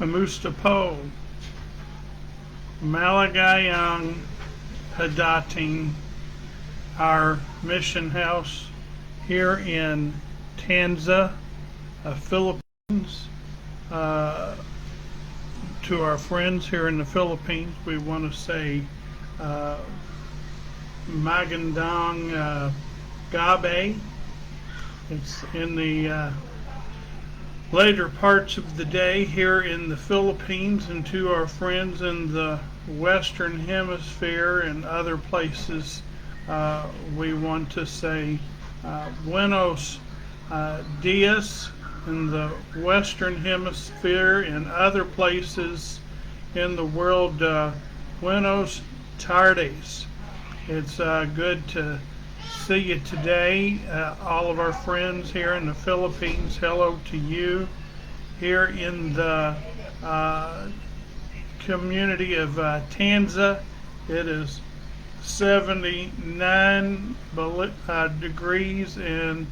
Kamustapo, Malagayang Hadating, our mission house here in Tanza, Philippines. To our friends here in the Philippines, we want to say Magandang Gabi. It's in the later parts of the day here in the Philippines, and to our friends in the Western Hemisphere and other places, we want to say Buenos Dias in the Western Hemisphere and other places in the world. Buenos tardes. It's good to see you today. All of our friends here in the Philippines, hello to you. Here in the community of Tanza, it is 79 degrees, and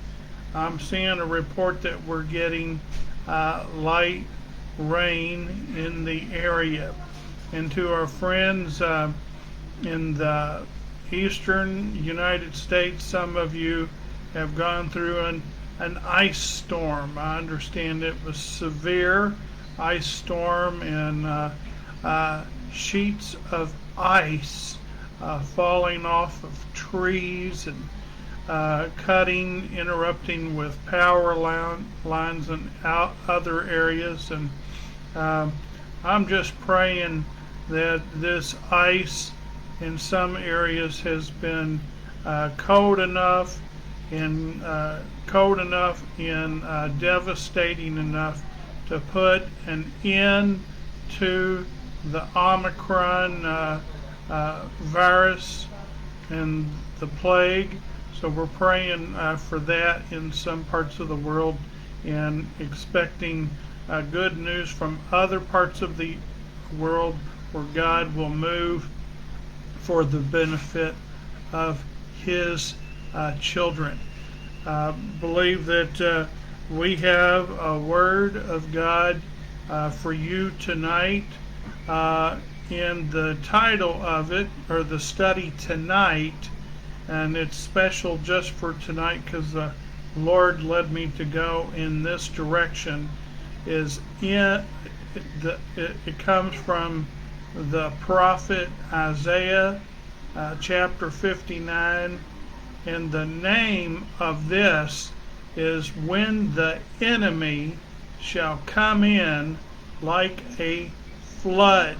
I'm seeing a report that we're getting light rain in the area. And to our friends in the eastern United States, some of you have gone through an ice storm. I understand it was severe ice storm, and sheets of ice falling off of trees and cutting, interrupting with power lines and other areas. And I'm just praying that this ice in some areas has been cold enough and devastating enough to put an end to the Omicron virus and the plague. So we're praying for that in some parts of the world, and expecting good news from other parts of the world where God will move for the benefit of His children. Believe that we have a word of God for you tonight. In the title of it, or the study tonight, and it's special just for tonight because the Lord led me to go in this direction, it comes from the prophet Isaiah chapter 59, and the name of this is "When the enemy shall come in like a flood."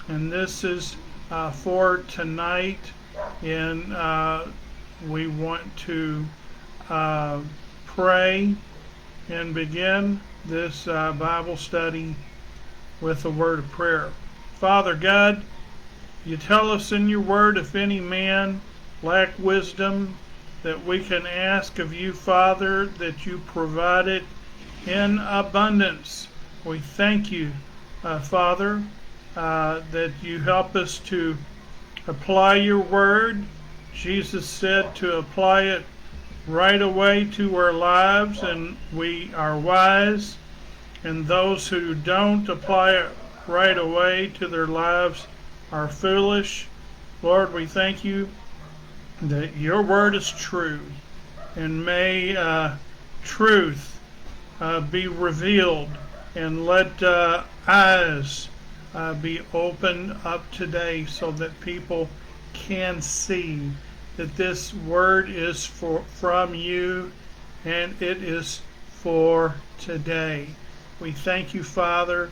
And this is for tonight, and we want to pray and begin this Bible study with a word of prayer. Father God, you tell us in your word, if any man lack wisdom, that we can ask of you, Father, that you provide it in abundance. We thank you, Father, that you help us to apply your word. Jesus said to apply it right away to our lives, and we are wise. And those who don't apply it right away to their lives are foolish. Lord, we thank you that your word is true, and may truth be revealed, and let eyes be opened up today so that people can see that this word is from you, and it is for today. We thank you, Father,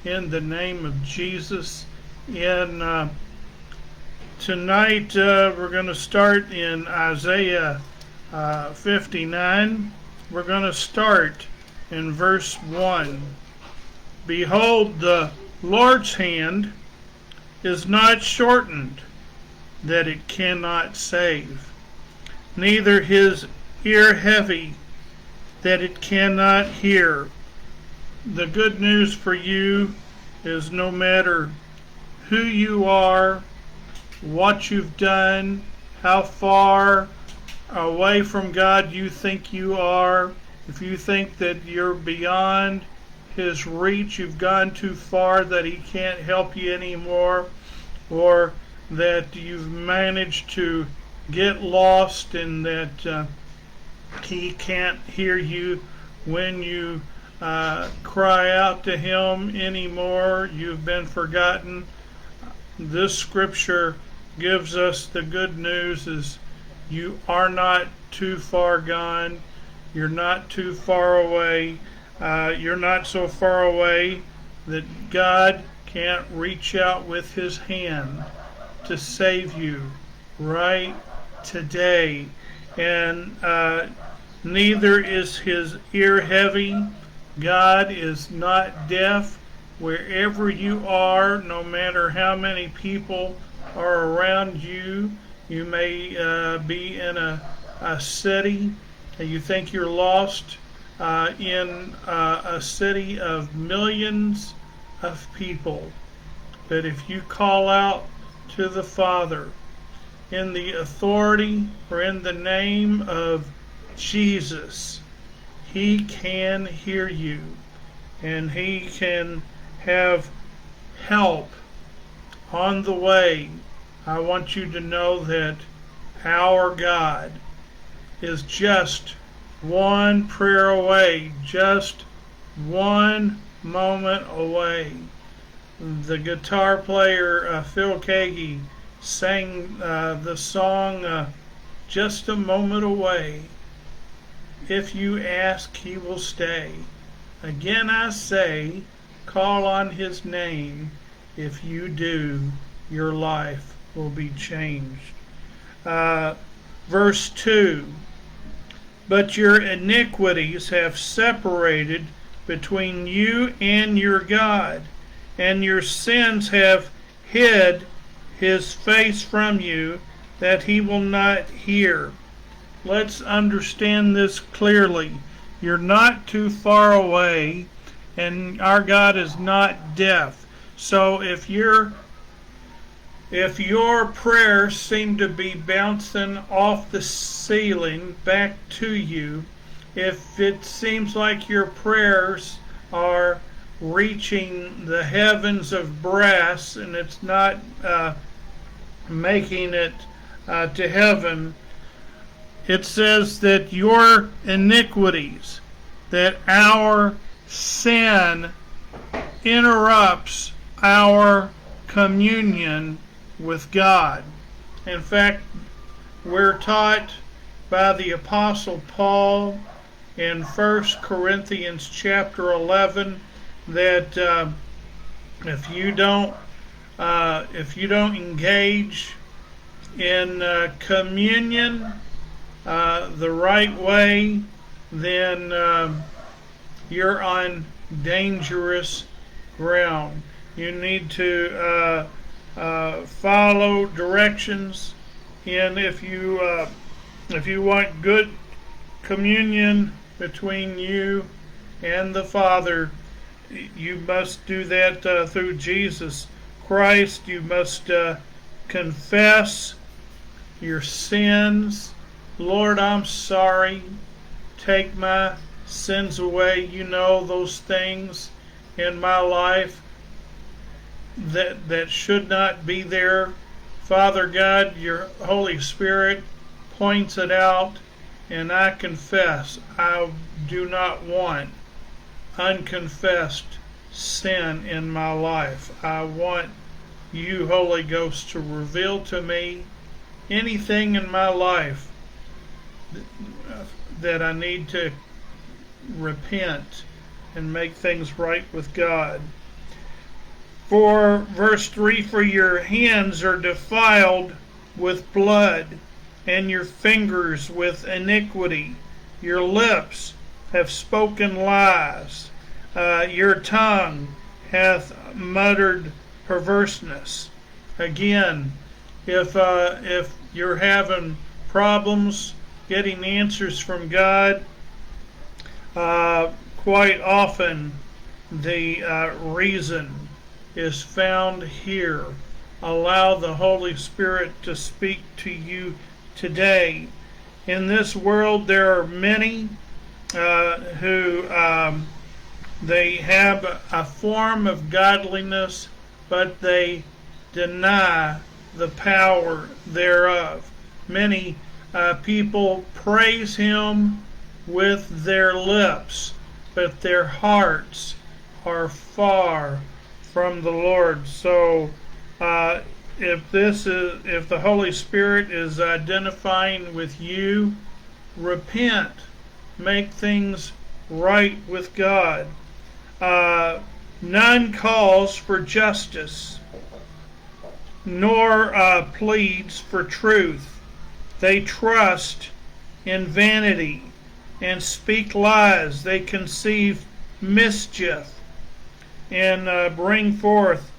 in the name of Jesus. In tonight, we're going to start in Isaiah 59. We're going to start in verse 1. Behold, the Lord's hand is not shortened, that it cannot save, neither his ear heavy, that it cannot hear. The good news for you is, no matter who you are, what you've done, how far away from God you think you are, if you think that you're beyond his reach. You've gone too far that he can't help you anymore, or that you've managed to get lost and that he can't hear you when you cry out to him anymore. You've been forgotten. This scripture gives us the good news is you are not too far gone. You're not too far away. You're not so far away that God can't reach out with his hand to save you right today. And neither is his ear heavy. God is not deaf. Wherever you are, no matter how many people are around you, you may be in a city, and you think you're lost in a city of millions of people. But if you call out to the Father in the authority or in the name of Jesus, he can hear you, and he can have help on the way. I want you to know that our God is just one prayer away, just one moment away. The guitar player Phil Kagi sang the song Just a Moment Away. If you ask, he will stay. Again I say, call on his name. If you do, your life will be changed. Verse 2, but your iniquities have separated between you and your God, and your sins have hid his face from you, that he will not hear. Let's understand this clearly. You're not too far away, and our God is not deaf. So if your prayers seem to be bouncing off the ceiling back to you, if it seems like your prayers are reaching the heavens of brass and it's not making it to heaven, it says that your iniquities, that our sin interrupts our communion with God. In fact, we're taught by the Apostle Paul in 1 Corinthians chapter 11 that if you don't engage in communion the right way, then you're on dangerous ground. You need to follow directions, and if you want good communion between you and the Father, you must do that through Jesus Christ. You must confess your sins. Lord, I'm sorry. Take my sins away. You know those things in my life that should not be there. Father God, your Holy Spirit points it out, and I confess I do not want unconfessed sin in my life. I want you, Holy Ghost, to reveal to me anything in my life that I need to repent and make things right with God. For verse 3, for your hands are defiled with blood, and your fingers with iniquity. Your lips have spoken lies. Your tongue hath muttered perverseness. Again, if you're having problems getting answers from God, quite often the reason is found here. Allow the Holy Spirit to speak to you today. In this world there are many who They have a form of godliness, but they deny the power thereof. Many people praise him with their lips, but their hearts are far from the Lord. So if the Holy Spirit is identifying with you, repent, make things right with God. None calls for justice, nor pleads for truth. They trust in vanity and speak lies. They conceive mischief and bring forth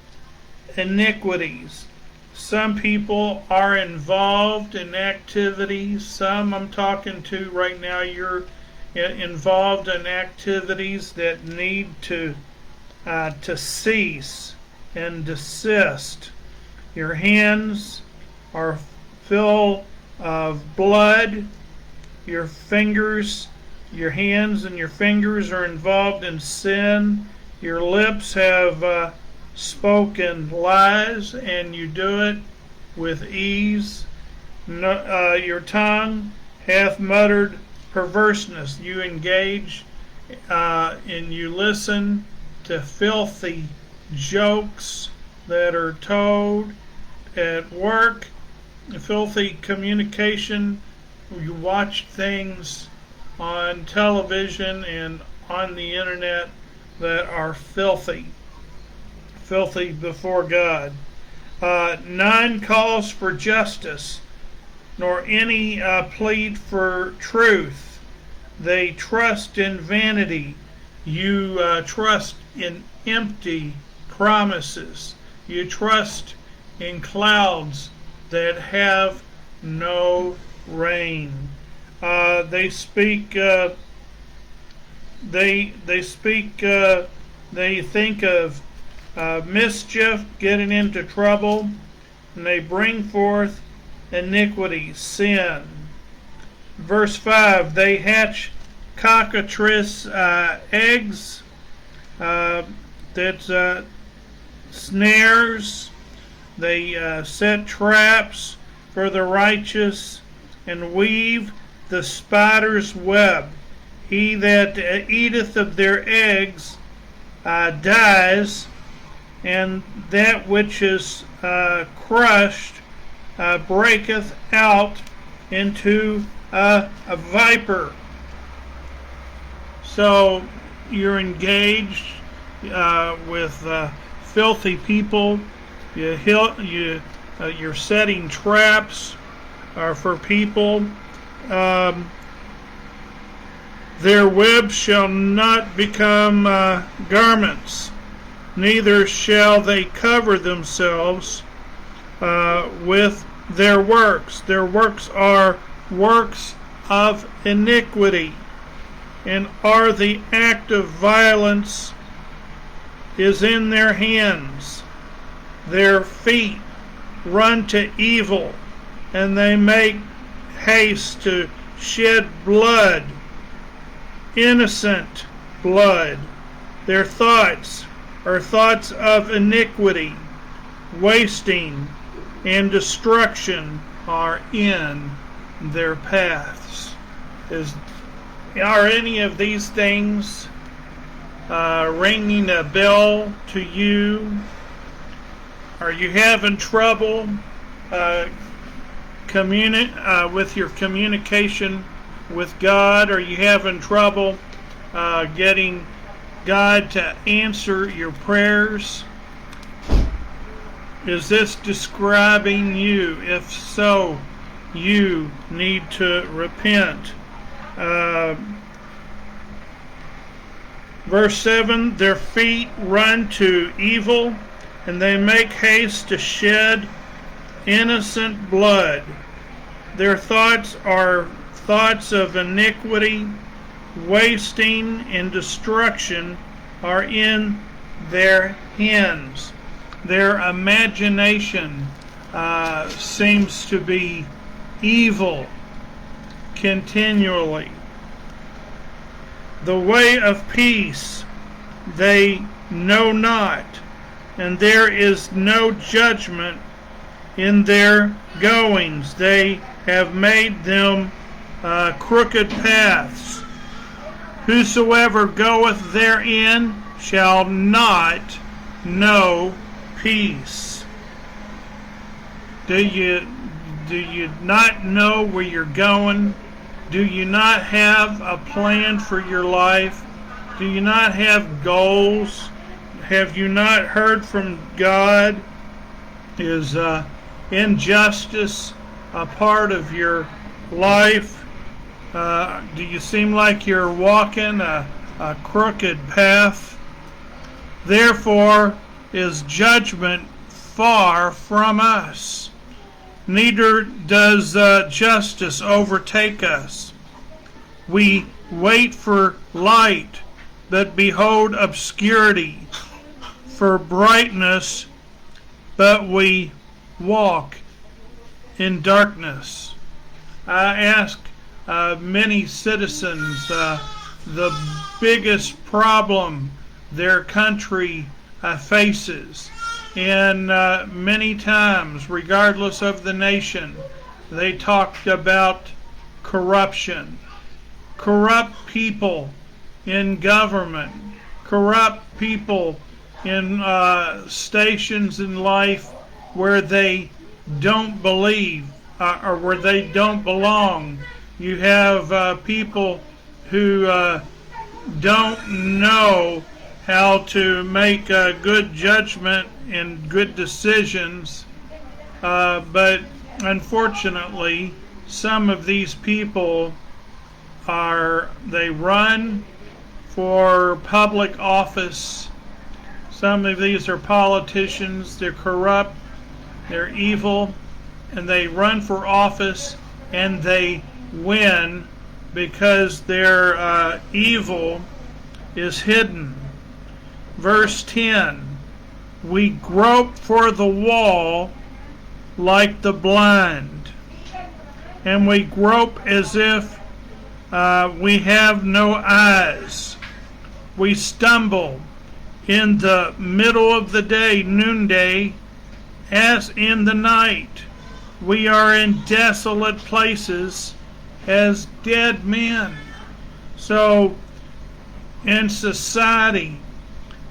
iniquities. Some people are involved in activities. Some I'm talking to right now, you're involved in activities that need to cease and desist. Your hands are full of blood. Your hands and your fingers are involved in sin. Your lips have spoken lies, and you do it with ease. Your tongue hath muttered perverseness. You engage and you listen to filthy jokes that are told at work, filthy communication. You watch things on television and on the internet that are filthy before God. None calls for justice, nor any plead for truth. They trust in vanity. You trust in empty promises. You trust in clouds that have no rain. They think of mischief, getting into trouble, and they bring forth iniquity, sin. Verse 5, they hatch cockatrice eggs, that's snares. They set traps for the righteous and weave the spider's web. He that eateth of their eggs dies, and that which is crushed breaketh out into a viper. So you're engaged with filthy people. You're setting traps for people. Their web shall not become garments, neither shall they cover themselves with their works. Their works are works of iniquity, and are the act of violence is in their hands. Their feet run to evil, and they make haste to shed blood, innocent blood. Their thoughts are thoughts of iniquity. Wasting and destruction are in their paths. Are any of these things ringing a bell to you? Are you having trouble with your communication with God? Are you having trouble getting God to answer your prayers? Is this describing you? If so, you need to repent. Verse 7, their feet run to evil, and they make haste to shed innocent blood. Their thoughts are thoughts of iniquity. Wasting and destruction are in their hands. Their imagination seems to be evil continually. The way of peace they know not, and there is no judgment in their goings. They have made them crooked paths. Whosoever goeth therein shall not know peace. Do you not know where you're going? Do you not have a plan for your life? Do you not have goals? Have you not heard from God? Is injustice a part of your life? Do you seem like you're walking a crooked path? Therefore is judgment far from us, neither does justice overtake us. We wait for light, but behold obscurity, for brightness, but we walk in darkness. I ask many citizens the biggest problem their country faces. And many times, regardless of the nation, they talked about corruption. Corrupt people in government, corrupt people in stations in life where they don't believe or where they don't belong. You have people who don't know how to make a good judgment and good decisions, but unfortunately some of these people they run for public office. Some of these are politicians. They're corrupt, they're evil, and they run for office and they win because their evil is hidden. Verse 10, we grope for the wall like the blind, and we grope as if we have no eyes. We stumble in the middle of the day, noonday, as in the night. We are in desolate places as dead men. So in society,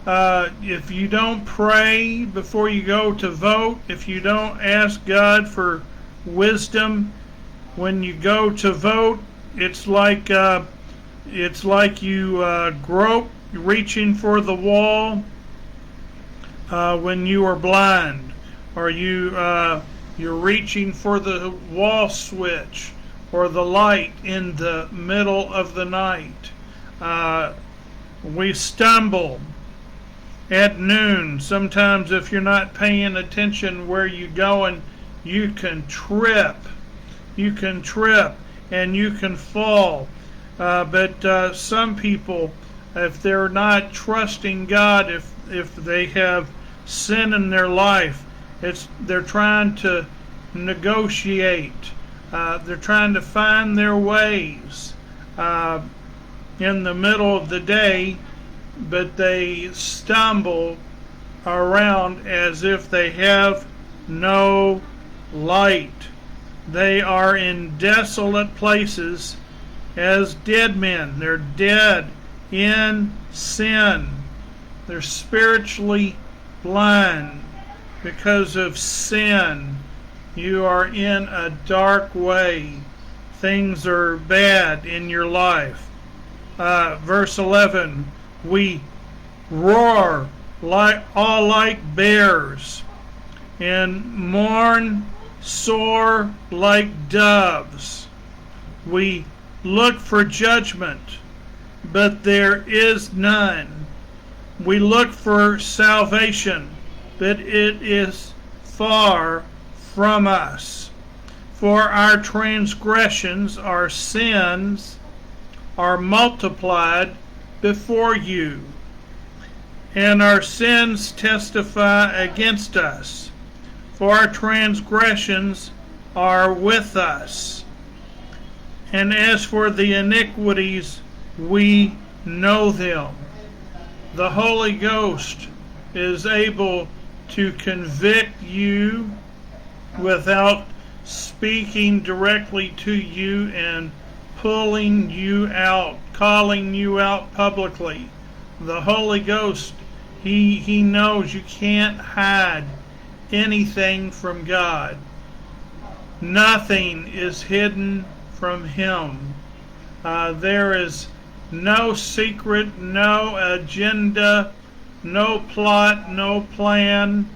if you don't pray before you go to vote, if you don't ask God for wisdom when you go to vote, it's like you grope, reaching for the wall when you are blind, or you're reaching for the wall switch or the light in the middle of the night. We stumble at noon. Sometimes if you're not paying attention where you're going, you can trip. You can trip and you can fall. But some people, if they're not trusting God, if they have sin in their life, they're trying to negotiate. They're trying to find their ways in the middle of the day, but they stumble around as if they have no light. They are in desolate places as dead men. They're dead in sin. They're spiritually blind because of sin. You are in a dark way. Things are bad in your life. Verse 11, we roar like bears and mourn sore like doves. We look for judgment, but there is none. We look for salvation, but it is far from us. For our transgressions, our sins, are multiplied before you, and our sins testify against us. For our transgressions are with us, and as for the iniquities, we know them. The Holy Ghost is able to convict you without speaking directly to you and pulling you out, calling you out publicly. The Holy Ghost, He knows you can't hide anything from God. Nothing is hidden from Him. There is no secret, no agenda, no plot, no plan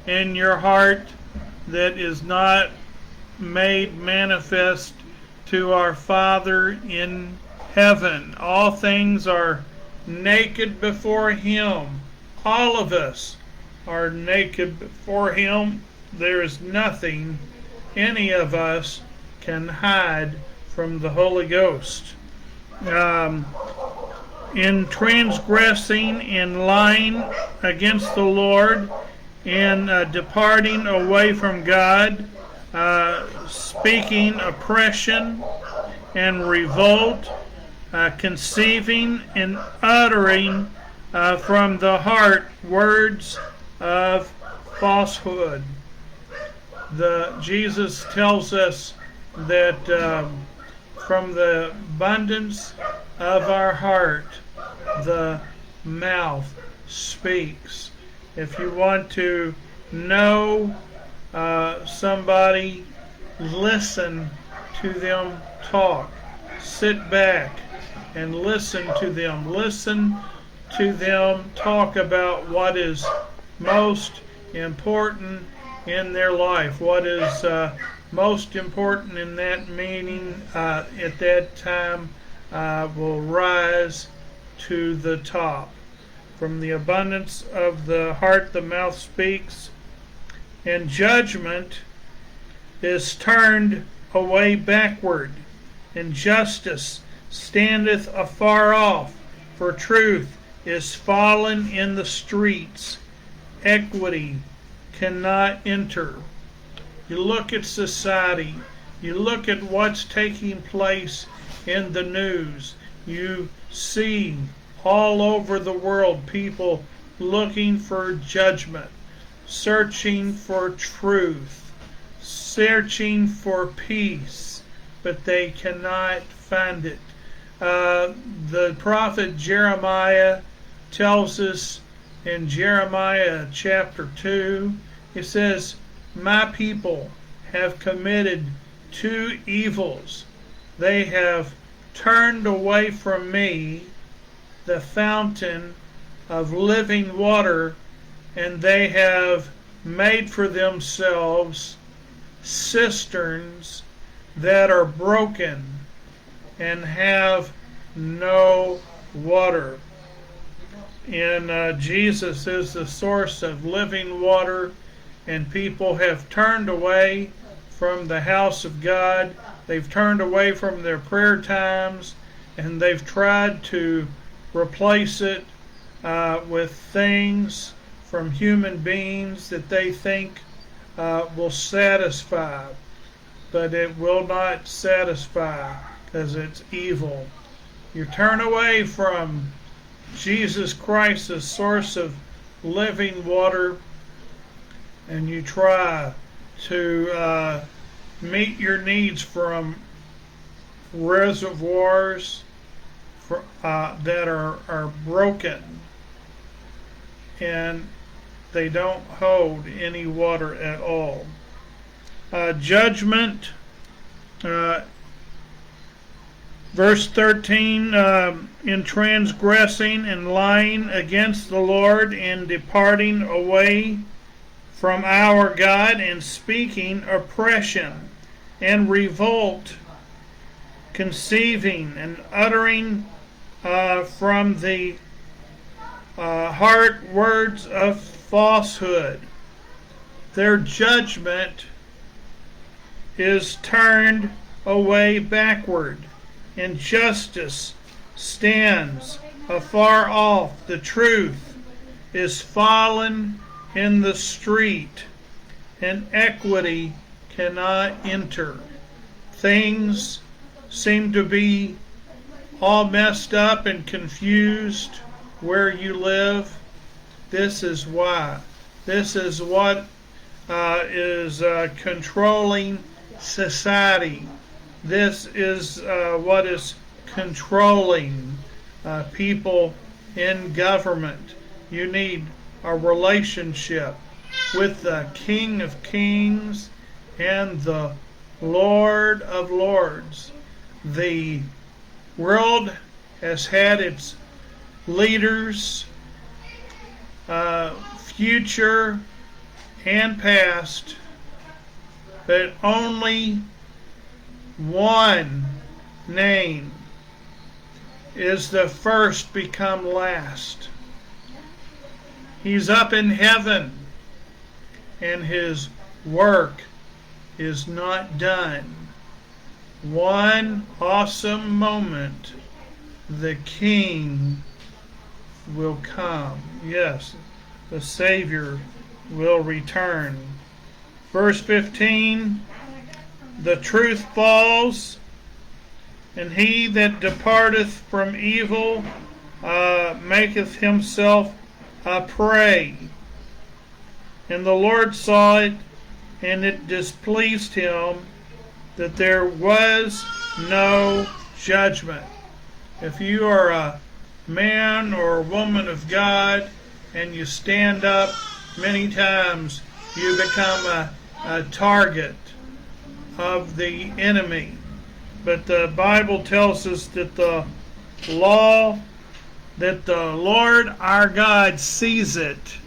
in your heart that is not made manifest to our Father in heaven. All things are naked before Him. All of us are naked before Him. There is nothing any of us can hide from the Holy Ghost. In transgressing and lying against the Lord, in departing away from God, speaking oppression and revolt, conceiving and uttering from the heart words of falsehood. Jesus tells us that from the abundance of our heart, the mouth speaks. If you want to know somebody, listen to them talk. Sit back and listen to them. Listen to them talk about what is most important in their life, what is most important in that meeting at that time will rise to the top. From the abundance of the heart the mouth speaks, and judgment is turned away backward, and justice standeth afar off, for truth is fallen in the streets, equity cannot enter. You look at society, you look at what's taking place in the news, you see all over the world people looking for judgment, searching for truth, searching for peace, but they cannot find it. The prophet Jeremiah tells us in Jeremiah chapter 2, it says, "My people have committed two evils. They have turned away from me, the fountain of living water, and they have made for themselves cisterns that are broken and have no water." And Jesus is the source of living water, and people have turned away from the house of God. They've turned away from their prayer times, and they've tried to replace it with things from human beings that they think will satisfy, but it will not satisfy because it's evil. You turn away from Jesus Christ, the source of living water, and you try to meet your needs from reservoirs that are broken, and they don't hold any water at all. Judgment, verse 13, in transgressing and lying against the Lord, and departing away from our God, and speaking oppression and revolt, conceiving and uttering from the heart words of falsehood. Their judgment is turned away backward, and justice stands afar off. The truth is fallen in the street, and equity cannot enter. Things seem to be all messed up and confused where you live? This is why. This is what is controlling society. This is what is controlling people in government. You need a relationship with the King of Kings and the Lord of Lords. The world has had its leaders, future and past, but only one name is the first become last. He's up in heaven, and his work is not done. One awesome moment, the King will come. Yes, the Savior will return. Verse 15, the truth falls, and he that departeth from evil maketh himself a prey. And the Lord saw it, and it displeased him that there was no judgment. If you are a man or a woman of God and you stand up, many times you become a target of the enemy. But the Bible tells us that the law, that the Lord our God sees it,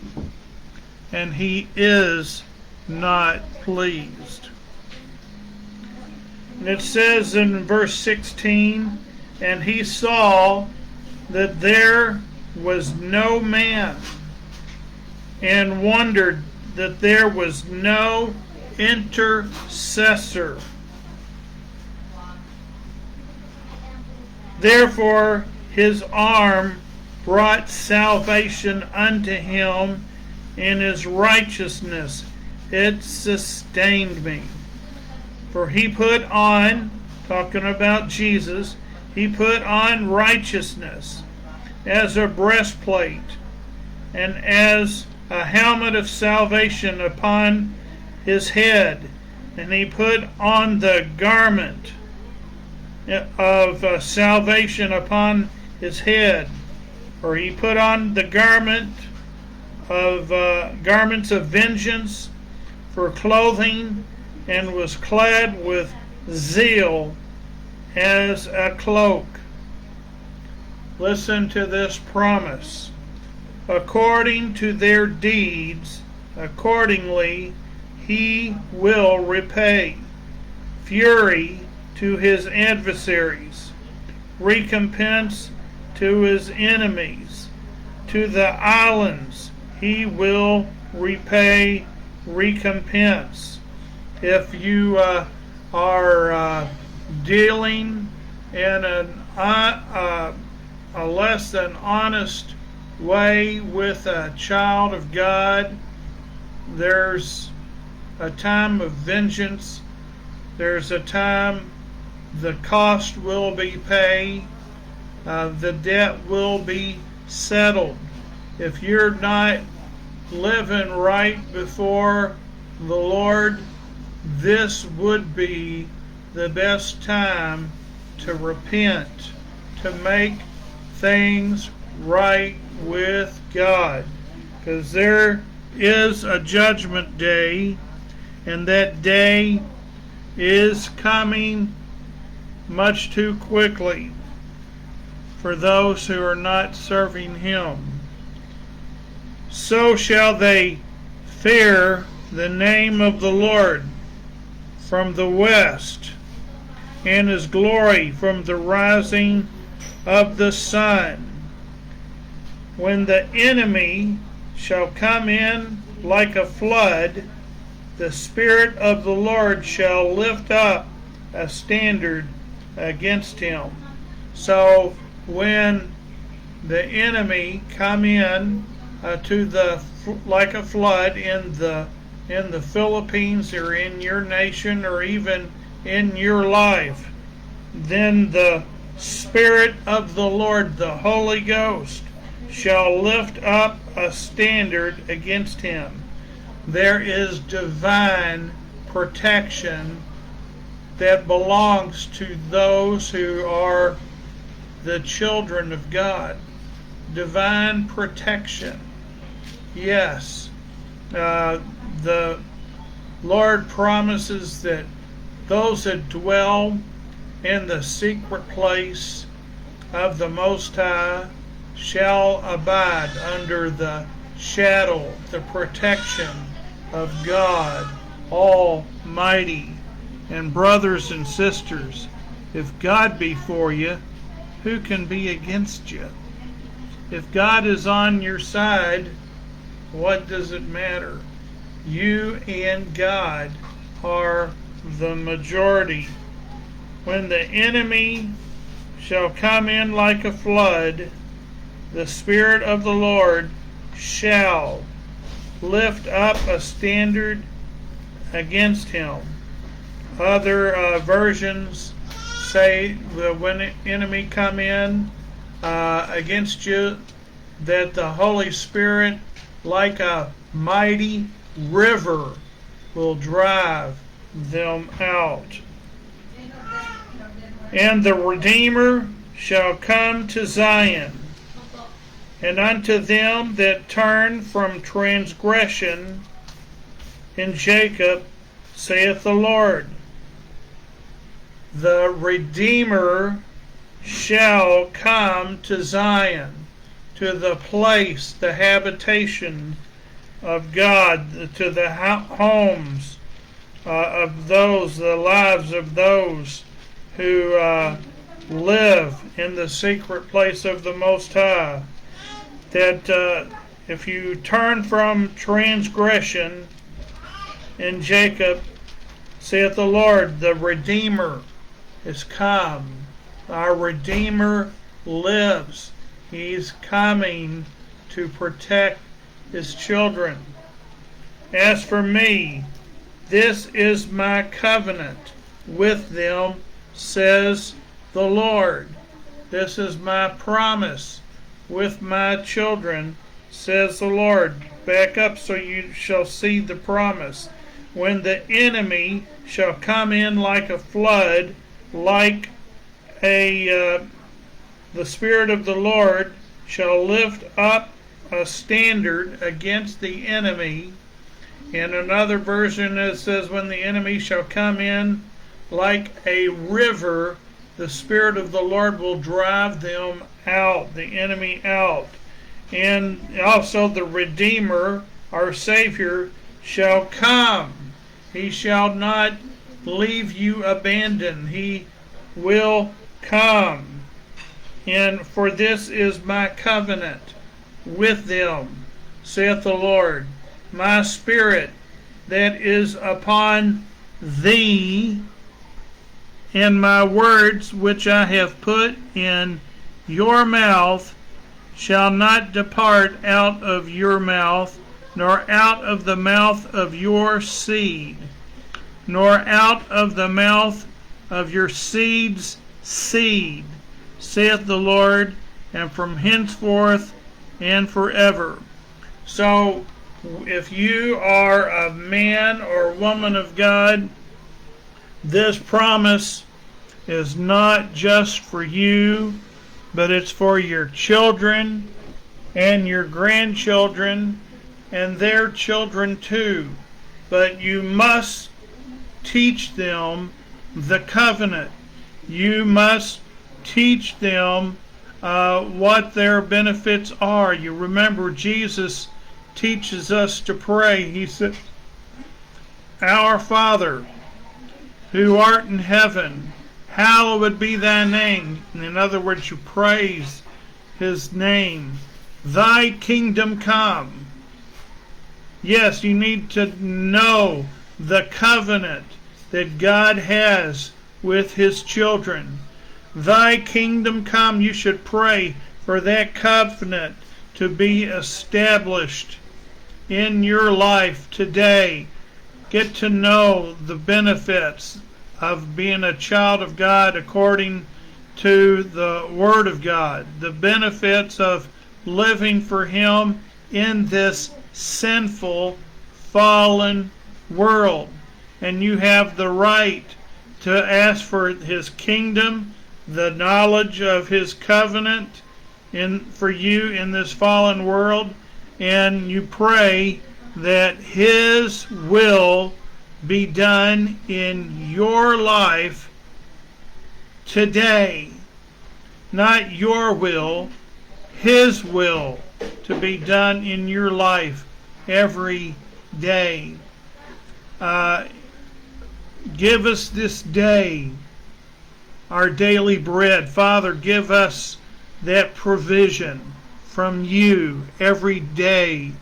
and he is not pleased. And it says in verse 16, and he saw that there was no man, and wondered that there was no intercessor. Therefore his arm brought salvation unto him, in his righteousness it sustained me. For he put on, talking about Jesus, he put on righteousness as a breastplate, and as a helmet of salvation upon his head, and he put on the garment of salvation upon his head, or he put on the garments of vengeance for clothing, and was clad with zeal as a cloak. Listen to this promise. According to their deeds, accordingly he will repay. Fury to his adversaries, recompense to his enemies. To the islands he will repay recompense. If you are dealing in a less than honest way with a child of God, there's a time of vengeance. There's a time the cost will be paid. The debt will be settled. If you're not living right before the Lord, this would be the best time to repent, to make things right with God. Because there is a judgment day, and that day is coming much too quickly for those who are not serving him. So shall they fear the name of the Lord from the west, and his glory from the rising of the sun. When the enemy shall come in like a flood, the Spirit of the Lord shall lift up a standard against him. So when the enemy come in like a flood in the Philippines, or in your nation, or even in your life, then the Spirit of the Lord, the Holy Ghost, shall lift up a standard against him. There is divine protection that belongs to those who are the children of God. Divine protection. Yes. The Lord promises that those that dwell in the secret place of the Most High shall abide under the shadow, the protection of God Almighty. And brothers and sisters, if God be for you, who can be against you? If God is on your side, what does it matter? You and God are the majority. When the enemy shall come in like a flood, the Spirit of the Lord shall lift up a standard against him. Other versions say that when the enemy come in against you, that the Holy Spirit, like a mighty river, will drive them out. And the Redeemer shall come to Zion, and unto them that turn from transgression in Jacob, saith the Lord. The Redeemer shall come to Zion, to the place, the habitation of God, to the homes of those, the lives of those who live in the secret place of the Most High. That if you turn from transgression in Jacob, saith the Lord, the Redeemer is come. Our Redeemer lives. He's coming to protect his children. As for me, this is my covenant with them, says the Lord. This is my promise with my children, says the Lord. Back up so you shall see the promise. When the enemy shall come in like a flood, like the Spirit of the Lord shall lift up a standard against the enemy. In another version it says, when the enemy shall come in like a river, the Spirit of the Lord will drive them out, the enemy out. And also the Redeemer, our Savior, shall come. He shall not leave you abandoned. He will come. And for this is my covenant with them, saith the Lord. My Spirit that is upon thee, and my words which I have put in your mouth shall not depart out of your mouth, nor out of the mouth of your seed, nor out of the mouth of your seed's seed, saith the Lord, and from henceforth and forever. So, if you are a man or woman of God, this promise is not just for you, but it's for your children and your grandchildren and their children too. But you must teach them the covenant. You must teach them what their benefits are. You remember Jesus teaches us to pray. He said, Our Father, who art in heaven, hallowed be thy name. In other words, you praise his name. Thy kingdom come. Yes, you need to know the covenant that God has with his children. Thy kingdom come. You should pray for that covenant to be established in your life today. Get to know the benefits of being a child of God according to the Word of God. The benefits of living for him in this sinful, fallen world. And you have the right to ask for his kingdom, the knowledge of his covenant for you in this fallen world, and you pray that his will be done in your life today. Not your will, his will to be done in your life every day. Give us this day our daily bread. Father, give us that provision from you every day.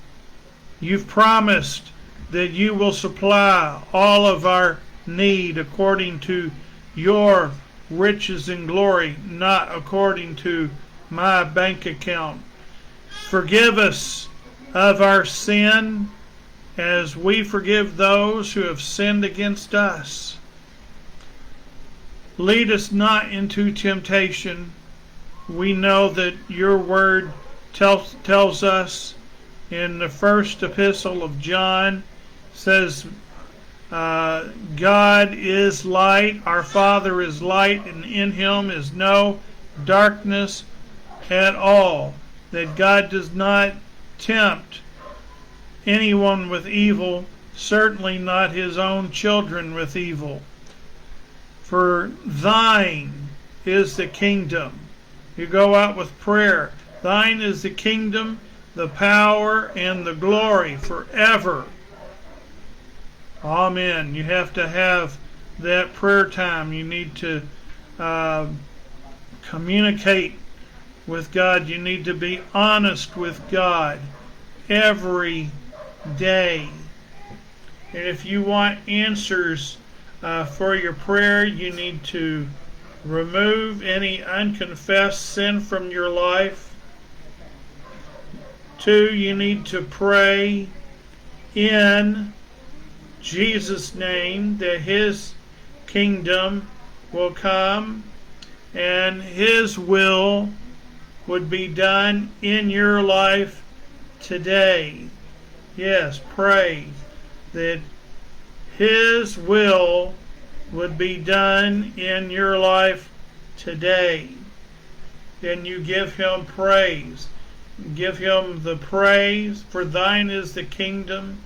You've promised that you will supply all of our need according to your riches and glory, not according to my bank account. Forgive us of our sin as we forgive those who have sinned against us. Lead us not into temptation. We know that your word tells us in the first epistle of John, says, God is light, our Father is light, and in him is no darkness at all. That God does not tempt anyone with evil, certainly not his own children with evil. For thine is the kingdom. You go out with prayer. Thine is the kingdom, the power, and the glory forever. Amen. You have to have that prayer time. You need to communicate with God. You need to be honest with God every day. And if you want answers for your prayer, you need to remove any unconfessed sin from your life. 2, you need to pray in Jesus' name that his kingdom will come and his will would be done in your life today. Yes, pray that his will would be done in your life today. Then you give him praise. Give him the praise, for thine is the kingdom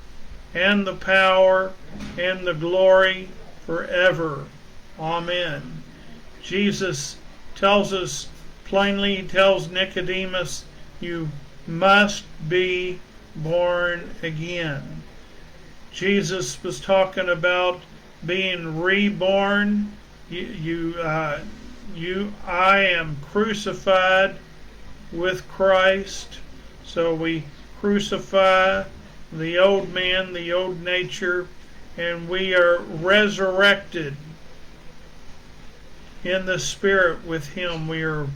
and the power and the glory forever. Amen. Jesus tells us plainly, he tells Nicodemus, you must be born again. Jesus was talking about being reborn. I am crucified with Christ. So we crucify the old man, the old nature, and we are resurrected in the Spirit with him. We are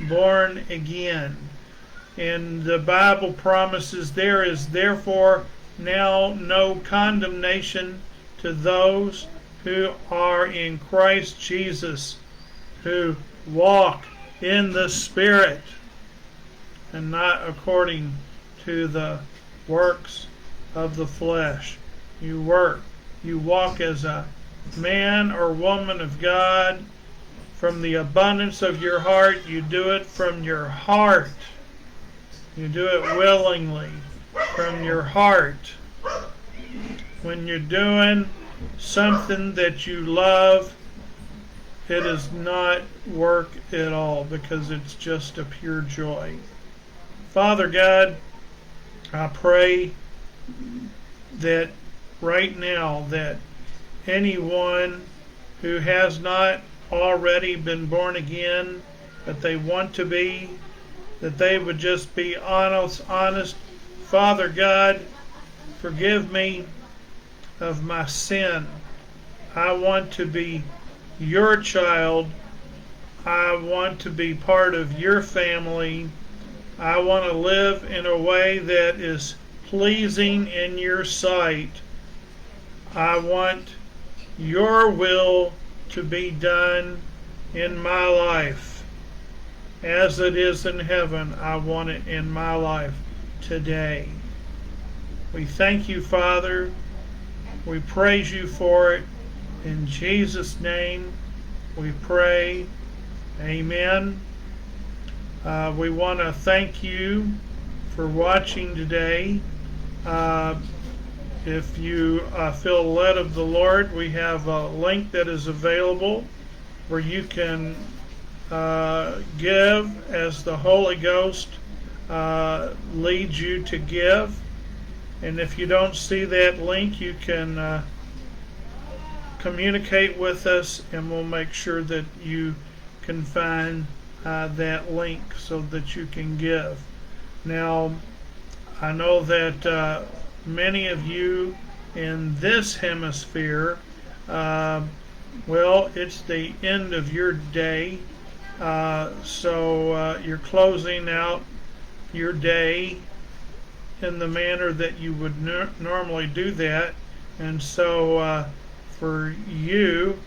born again. And the Bible promises there is therefore now no condemnation to those who are in Christ Jesus, who walk in the Spirit and not according to the works of the flesh. You walk as a man or woman of God from the abundance of your heart. You do it from your heart. You do it willingly from your heart. When you're doing something that you love, it is not work at all, because it's just a pure joy. Father God, I pray that right now that anyone who has not already been born again, that they want to be, that they would just be honest. Father God, forgive me of my sin. I want to be your child. I want to be part of your family. I want to live in a way that is pleasing in your sight. I want your will to be done in my life. as it is in heaven. I want it in my life today. We thank you, Father. We praise you for it. In Jesus' name we pray. Amen. We want to thank you for watching today. If you feel led of the Lord, we have a link that is available where you can give as the Holy Ghost leads you to give. And if you don't see that link, you can communicate with us, and we'll make sure that you can find that link so that you can give. Now, I know that many of you in this hemisphere, well, it's the end of your day, so you're closing out your day in the manner that you would normally do that. And so for you,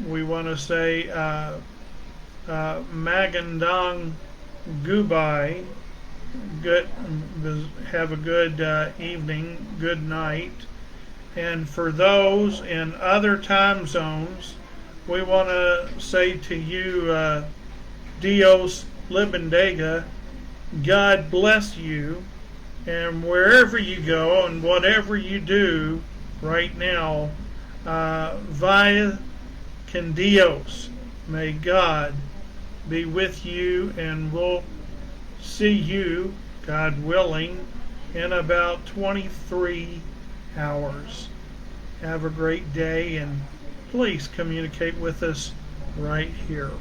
we want to say Magandang Gubai. Good, have a good evening, good night. And for those in other time zones, we want to say to you, Dios Libandega, God bless you, and wherever you go and whatever you do right now, via con Dios, may God be with you, and we'll see you, God willing, in about 23 hours. Have a great day, and please communicate with us right here.